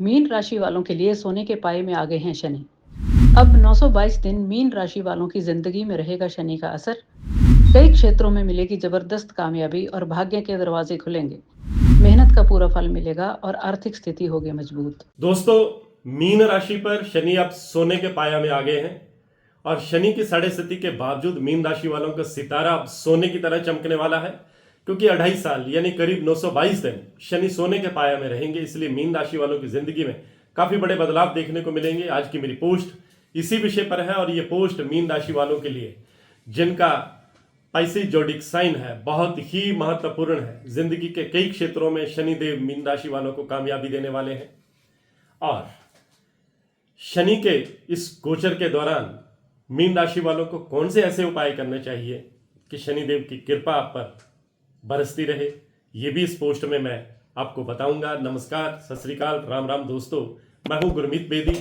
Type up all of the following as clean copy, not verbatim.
Mean राशि वालों के लिए सोने के पाए में आ गए हैं शनि। अब 922 दिन मीन राशि वालों की जिंदगी में रहेगा शनि का असर। कई क्षेत्रों में मिलेगी जबरदस्त कामयाबी और भाग्य के दरवाजे खुलेंगे। मेहनत का पूरा फल मिलेगा और आर्थिक स्थिति होगी मजबूत। दोस्तों, मीन राशि पर शनि अब सोने के पाया में आ गए हैं और शनि की साढ़े स्थिति के बावजूद मीन राशि वालों का सितारा अब सोने की तरह चमकने वाला है, क्योंकि 2.5 साल यानी करीब 922 दिन शनि सोने के पाया में रहेंगे। इसलिए मीन राशि वालों की जिंदगी में काफी बड़े बदलाव देखने को मिलेंगे। आज की मेरी पोस्ट इसी विषय पर है और ये पोस्ट मीन राशि वालों के लिए जिनका पाइसेस जोडिक साइन है बहुत ही महत्वपूर्ण है। जिंदगी के कई क्षेत्रों में शनिदेव मीन राशि वालों को कामयाबी देने वाले हैं और शनि के इस गोचर के दौरान मीन राशि वालों को कौन से ऐसे उपाय करने चाहिए कि शनिदेव की कृपा आप पर बरसती रहे, ये भी इस पोस्ट में मैं आपको बताऊंगा। नमस्कार, सत श्री अकाल, राम राम दोस्तों, मैं हूं गुरमीत बेदी।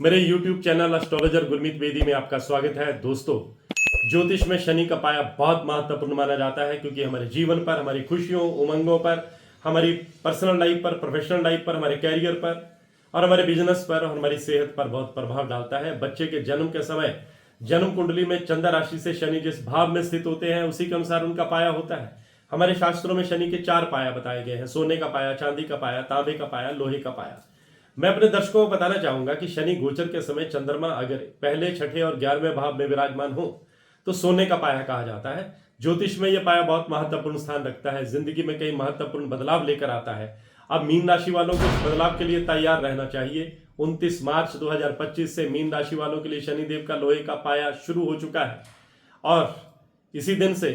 मेरे YouTube channel astrologer Gurmeet Bedi में आपका स्वागत है। दोस्तों, ज्योतिष में शनि का पाया बहुत महत्वपूर्ण माना जाता है, क्योंकि हमारे जीवन पर, हमारी खुशियों उमंगों पर, हमारी पर्सनल लाइफ पर, प्रोफेशनल लाइफ पर, हमारे कैरियर पर और हमारे बिजनेस पर और हमारी सेहत पर बहुत प्रभाव डालता है। बच्चे के जन्म के समय जन्म कुंडली में चंद्र राशि से शनि जिस भाव में स्थित होते हैं उसी के अनुसार उनका पाया होता है। हमारे शास्त्रों में शनि के 4 पाया बताए गए हैं: सोने का पाया, चांदी का पाया, तांबे का पाया, लोहे का पाया। मैं अपने दर्शकों को बताना चाहूंगा कि शनि गोचर के समय चंद्रमा अगर पहले, छठे और 11वें भाव में विराजमान हो तो सोने का पाया कहा जाता है। ज्योतिष में यह पाया बहुत महत्वपूर्ण स्थान रखता है, जिंदगी में कई महत्वपूर्ण बदलाव लेकर आता है। अब मीन राशि वालों को इस बदलाव के लिए तैयार रहना चाहिए। 29 मार्च 2025 से मीन राशि वालों के लिए शनिदेव का लोहे का पाया शुरू हो चुका है और इसी दिन से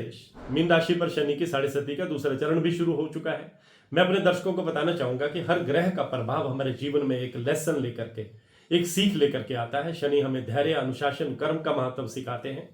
मीन राशि पर शनि की साढ़े स्थिति का दूसरा चरण भी शुरू हो चुका है। मैं अपने दर्शकों को बताना चाहूंगा कि हर ग्रह का प्रभाव हमारे जीवन में एक लेसन लेकर के, एक सीख लेकर के आता है। शनि हमें धैर्य, अनुशासन, कर्म का महत्व सिखाते हैं।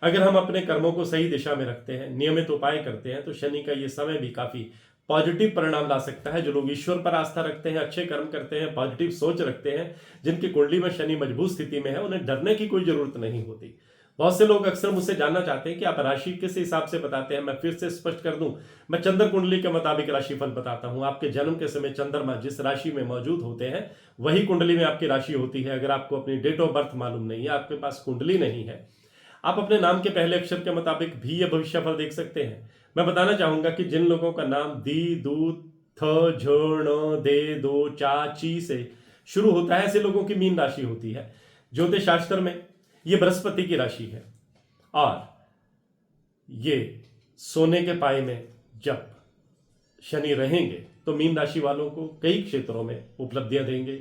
अगर हम अपने कर्मों को सही दिशा में रखते हैं, नियमित उपाय करते हैं, तो शनि का ये समय भी काफी पॉजिटिव परिणाम ला सकता है। जो लोग ईश्वर पर आस्था रखते हैं, अच्छे कर्म करते हैं, पॉजिटिव सोच रखते हैं, जिनकी कुंडली में शनि मजबूत स्थिति में है, उन्हें डरने की कोई जरूरत नहीं होती। बहुत से लोग अक्सर मुझसे जानना चाहते हैं कि आप राशि किस हिसाब से बताते हैं। मैं फिर से स्पष्ट कर दूं, मैं चंद्र कुंडली के मुताबिक राशिफल बताता हूं। आपके जन्म के समय चंद्रमा जिस राशि में मौजूद होते हैं वही कुंडली में आपकी राशि होती है। अगर आपको अपनी डेट ऑफ बर्थ मालूम नहीं है, आपके पास कुंडली नहीं है, आप अपने नाम के पहले अक्षर के मुताबिक भी ये भविष्यफल देख सकते हैं। मैं बताना चाहूंगा कि जिन लोगों का नाम दी, दू, थ, झ, ण, दे, दो, चा, ची से शुरू होता है, ऐसे लोगों की मीन राशि होती है। ज्योतिष शास्त्र में ये बृहस्पति की राशि है और ये सोने के पाए में जब शनि रहेंगे तो मीन राशि वालों को कई क्षेत्रों में उपलब्धियां देंगे।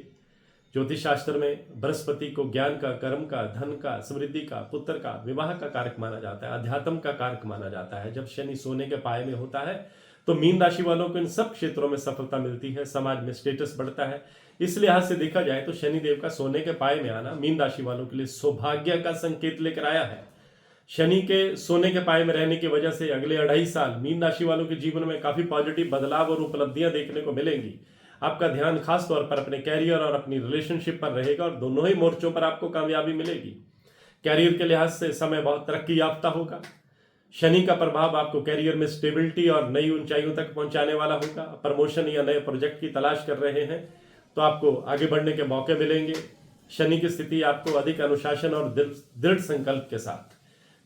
ज्योतिष शास्त्र में बृहस्पति को ज्ञान का, कर्म का, धन का, समृद्धि का, पुत्र का, विवाह का कारक माना जाता है, अध्यात्म का कारक माना जाता है। जब शनि सोने के पाए में होता है तो मीन राशि वालों को इन सब क्षेत्रों में सफलता मिलती है, समाज में स्टेटस बढ़ता है। इस लिहाज से देखा जाए तो शनिदेव का सोने के पाए में आना मीन राशि वालों के लिए सौभाग्य का संकेत लेकर आया है। शनि के सोने के पाए में रहने की वजह से अगले 2.5 साल मीन राशि वालों के जीवन में काफी पॉजिटिव बदलाव और उपलब्धियां देखने को मिलेंगी। आपका ध्यान खास तौर पर अपने कैरियर और अपनी रिलेशनशिप पर रहेगा और दोनों ही मोर्चों पर आपको कामयाबी मिलेगी। कैरियर के लिहाज से समय बहुत तरक्की याफ्ता होगा। शनि का प्रभाव आपको कैरियर में स्टेबिलिटी और नई ऊंचाइयों तक पहुंचाने वाला होगा। प्रमोशन या नए प्रोजेक्ट की तलाश कर रहे हैं तो आपको आगे बढ़ने के मौके मिलेंगे। शनि की स्थिति आपको अधिक अनुशासन और दृढ़ संकल्प के साथ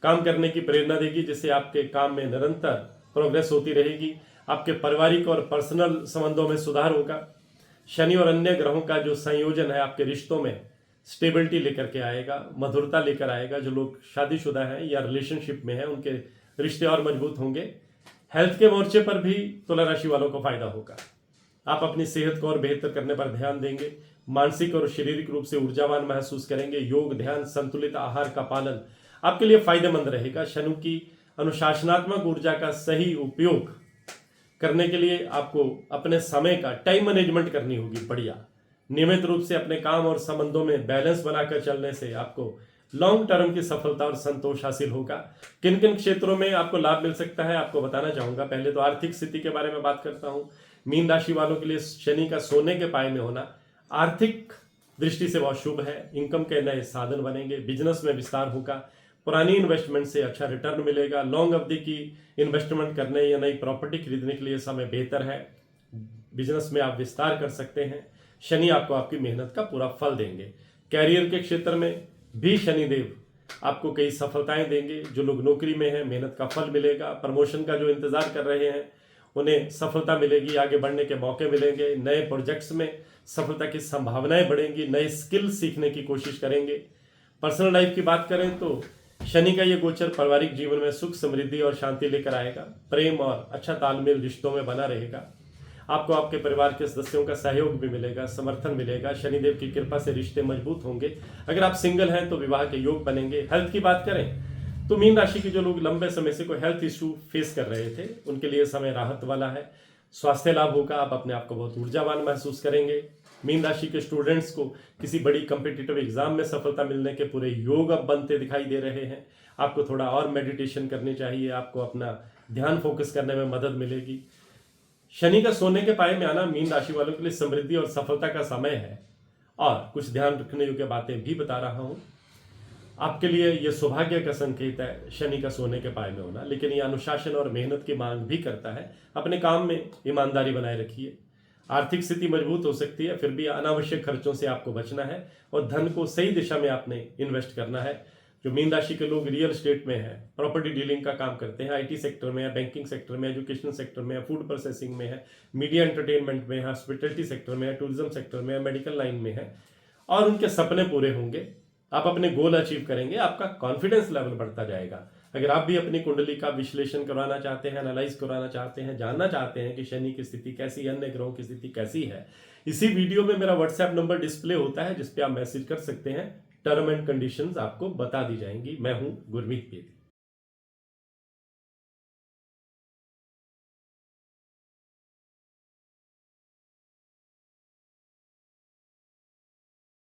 काम करने की प्रेरणा देगी, जिससे आपके काम में निरंतर प्रोग्रेस होती रहेगी। आपके पारिवारिक और पर्सनल संबंधों में सुधार होगा। शनि और अन्य ग्रहों का जो संयोजन है आपके रिश्तों में स्टेबिलिटी लेकर के आएगा, मधुरता लेकर आएगा। जो लोग शादीशुदा हैं या रिलेशनशिप में हैं उनके रिश्ते और मजबूत होंगे। हेल्थ के मोर्चे पर भी तुला राशि वालों को फायदा होगा। आप अपनी सेहत को और बेहतर करने पर ध्यान देंगे, मानसिक और शारीरिक रूप से ऊर्जावान महसूस करेंगे। योग, ध्यान, संतुलित आहार का पालन आपके लिए फायदेमंद रहेगा। शनि की अनुशासनात्मक ऊर्जा का सही उपयोग करने के लिए आपको अपने समय का टाइम मैनेजमेंट करनी होगी बढ़िया। नियमित रूप से अपने काम और संबंधों में बैलेंस बनाकर चलने से आपको लॉन्ग टर्म की सफलता और संतोष हासिल होगा। किन किन क्षेत्रों में आपको लाभ मिल सकता है आपको बताना चाहूंगा। पहले तो आर्थिक स्थिति के बारे में बात करता हूं। मीन राशि वालों के लिए शनि का सोने के पाए में होना आर्थिक दृष्टि से बहुत शुभ है। इनकम के नए साधन बनेंगे, बिजनेस में विस्तार होगा, पुरानी इन्वेस्टमेंट से अच्छा रिटर्न मिलेगा। लॉन्ग अवधि की इन्वेस्टमेंट करने या नई प्रॉपर्टी खरीदने के लिए समय बेहतर है। बिजनेस में आप विस्तार कर सकते हैं। शनि आपको आपकी मेहनत का पूरा फल देंगे। कैरियर के क्षेत्र में भी शनिदेव आपको कई सफलताएं देंगे। जो लोग नौकरी में हैं, मेहनत का फल मिलेगा। प्रमोशन का जो इंतजार कर रहे हैं उन्हें सफलता मिलेगी, आगे बढ़ने के मौके मिलेंगे। नए प्रोजेक्ट्स में सफलता की संभावनाएं बढ़ेंगी, नए स्किल सीखने की कोशिश करेंगे। पर्सनल लाइफ की बात करें तो शनि का ये गोचर पारिवारिक जीवन में सुख, समृद्धि और शांति लेकर आएगा। प्रेम और अच्छा तालमेल रिश्तों में बना रहेगा। आपको आपके परिवार के सदस्यों का सहयोग भी मिलेगा, समर्थन मिलेगा। शनिदेव की कृपा से रिश्ते मजबूत होंगे। अगर आप सिंगल हैं तो विवाह के योग बनेंगे। हेल्थ की बात करें तो मीन राशि के जो लोग लंबे समय से कोई हेल्थ इशू फेस कर रहे थे उनके लिए समय राहत वाला है। स्वास्थ्य लाभ होगा, आप अपने आप को बहुत ऊर्जावान महसूस करेंगे। मीन राशि के स्टूडेंट्स को किसी बड़ी कम्पिटिटिव एग्जाम में सफलता मिलने के पूरे योग अब बनते दिखाई दे रहे हैं। आपको थोड़ा और मेडिटेशन करनी चाहिए, आपको अपना ध्यान फोकस करने में मदद मिलेगी। शनि का सोने के पाए में आना मीन राशि वालों के लिए समृद्धि और सफलता का समय है। और कुछ ध्यान रखने योग्य बातें भी बता रहा हूं। आपके लिए यह सौभाग्य का संकेत है शनि का सोने के पाए में होना, लेकिन यह अनुशासन और मेहनत की मांग भी करता है। अपने काम में ईमानदारी बनाए रखिए। आर्थिक स्थिति मजबूत हो सकती है, फिर भी अनावश्यक खर्चों से आपको बचना है और धन को सही दिशा में आपने इन्वेस्ट करना है। जो मीन राशि के लोग रियल एस्टेट में है, प्रॉपर्टी डीलिंग का काम करते हैं, आईटी सेक्टर में है, बैंकिंग सेक्टर में, एजुकेशन सेक्टर में है, फूड प्रोसेसिंग में है, मीडिया एंटरटेनमेंट में है, हॉस्पिटलिटी सेक्टर में है, टूरिज्म सेक्टर में है, मेडिकल लाइन में है और उनके सपने पूरे होंगे। आप अपने गोल अचीव करेंगे, आपका कॉन्फिडेंस लेवल बढ़ता जाएगा। अगर आप भी अपनी कुंडली का विश्लेषण करवाना चाहते हैं, एनालाइज करवाना चाहते हैं, जानना चाहते हैं कि शनि की स्थिति कैसी है, अन्य ग्रहों की स्थिति कैसी है, इसी वीडियो में मेरा व्हाट्सएप नंबर डिस्प्ले होता है जिस पे आप मैसेज कर सकते हैं। टर्म एंड कंडीशंस आपको बता दी जाएंगी। मैं हूं गुरमीत बेदी।